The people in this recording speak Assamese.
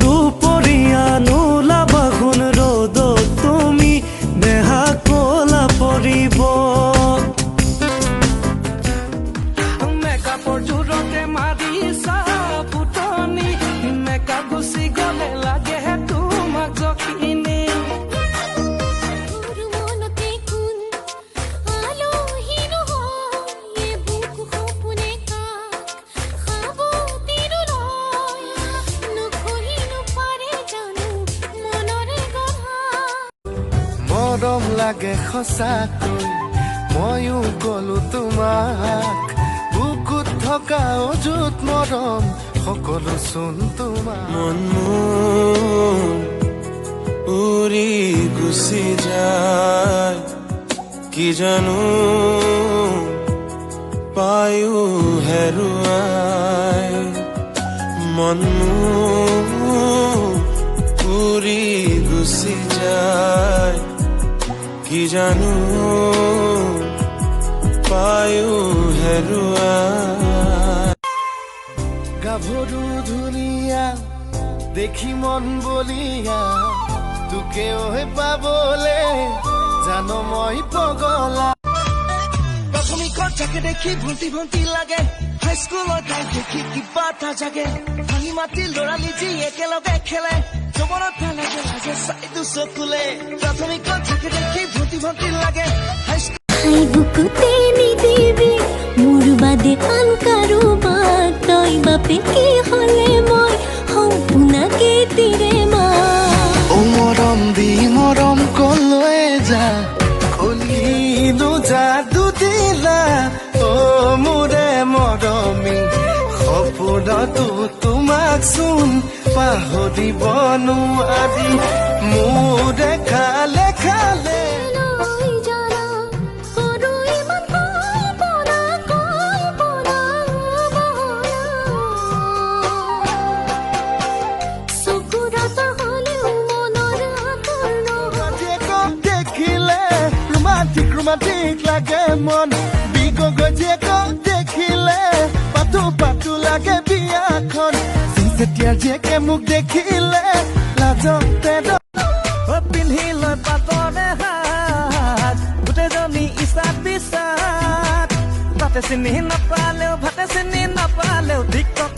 দুপৰীয়া নোলাবাখোন ৰ'দত তুমি দেহা ক'লা পৰিব মেকআপৰ জোৰতে মাৰিছা ফুটনি মেকআপ গুচি গ'লে লাগে তোমাক জখিনী মৰম লাগে সঁচাকৈ ময়ো গলো তোমাক বুকুত থকা অযুত মৰম সকলো চোন তোমাৰ মন উৰি গুচি যায় কি জানো পায়ো হেৰুৱাই মন উৰি গুচি যায় কি জানো পায়ো হেৰুৱাই গাভৰু ধুনীয়া দেখি মন বলিয়া তোকে পাবলে জানো মই পগলা প্ৰথমিকৰ যাকে দেখি ভণ্টি ভণ্টি লাগে হাইস্কুলৰ তাই দেখি কিবা এটা জাগে ভাঙি মাতি ল'ৰালি যি একেলগে খেলে জবনত লাগে লাজে চাইটো চকুলে প্ৰাথমিকত যাকে দেখি ভণ্টি ভণ্টি লাগে বুকুতে নিদিবি মোৰ বাদে আন কাৰোবাক তই বাপেকে হ'লে মই সম্পূৰ্ণকে তিৰে মা মৰম দি মৰম কলৈ যা কলিনো যাদু দিলা মোৰে মৰমী সপোনতো তোমাক চোন পাহৰিব নোৱাৰি মোৰে খালে খালে ৰোমান্টিক লাগে মন জীয়েকক দেখিলে পাতো পাতো লাগে বিয়াখন যেতিয়া জীয়েকে মোক দেখিলে লাজতে পিন্ধি লৈ পাতৰে হাত গোটেইজনী ইচাত বিচাত তাতে চিনি নাপালেও ভাতে চিনি নাপালেও টিকটক